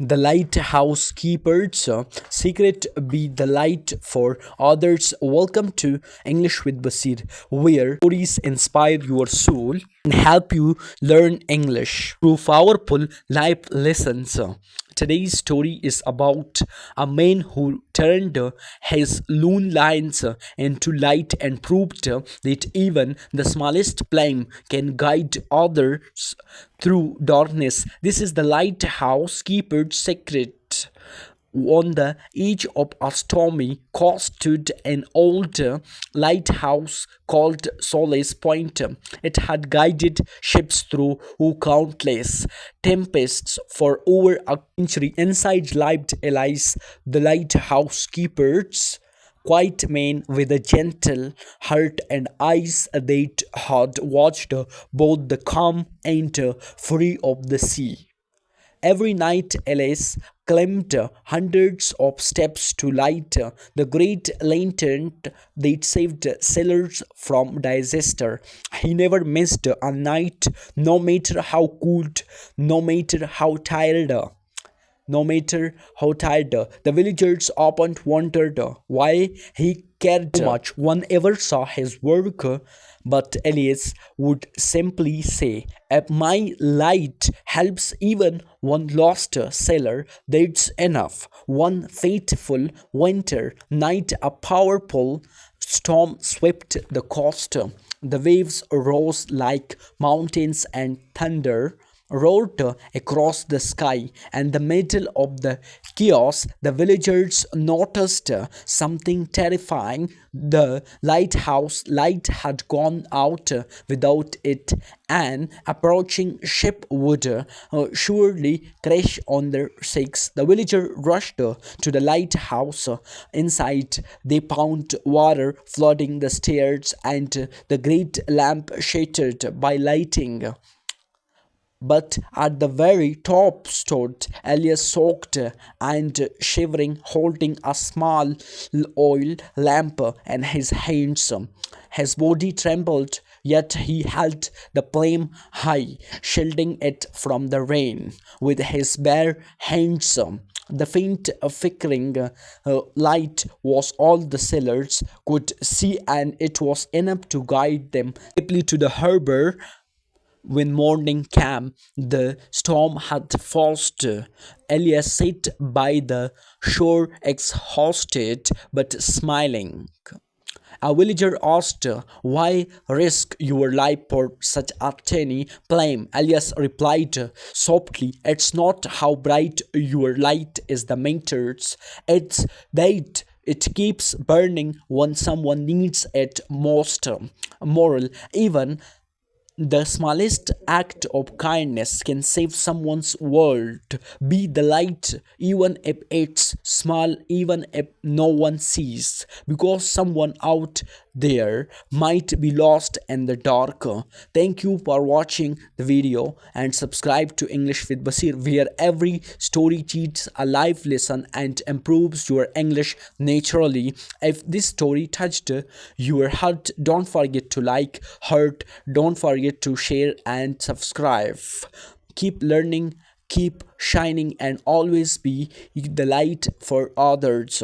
The lighthouse keeper's secret: be the light for others. Welcome to English with Basir, where stories inspire your soul and help you learn English through powerful life lessons. Today's story is about a man who turned his lone lines into light and proved that even the smallest flame can guide others through darkness. This is the lighthouse keeper's secret. On the edge of a stormy coast stood an old lighthouse called Solace Point. It had guided ships through countless tempests for over a century. Inside lived Elias, the lighthouse keeper's quiet man with a gentle heart and eyes that had watched both the calm and fury of the sea. Every night, Alice climbed hundreds of steps to light the great lantern that saved sailors from disaster. He never missed a night, no matter how cold, no matter how tired. No matter how tired, the villagers often wondered why he cared so much. One ever saw his work, but Elias would simply say, "If my light helps even one lost sailor, that's enough." One fateful winter night, a powerful storm swept the coast. The waves rose like mountains and thunder roared across the sky. In the middle of the chaos, the villagers noticed something terrifying. The lighthouse light had gone out. Without it, an approaching ship would surely crash on their six. The villager rushed to the lighthouse. Inside, they found water flooding the stairs and the great lamp shattered by lighting. But at the very top stood Elias, soaked and shivering, holding a small oil lamp in his hands. His body trembled, yet he held the flame high, shielding it from the rain with his bare hands. The faint flickering light was all the sailors could see, and it was enough to guide them safely to the harbor. When morning came, the storm had forced Elias sat by the shore, exhausted but smiling. A villager asked, "Why risk your life for such a tiny flame?" Elias replied softly, "It's not how bright your light is that matters, it's that it keeps burning when someone needs it most." Moral: even the smallest act of kindness can save someone's world. Be the light, even if it's small, even if no one sees, because someone out there might be lost in the dark. Thank you for watching the video and subscribe to English with Basir, where every story teaches a life lesson and improves your English naturally. If this story touched your heart, don't forget to like, heart, don't forget to share and subscribe. Keep learning, keep shining, and always be the light for others.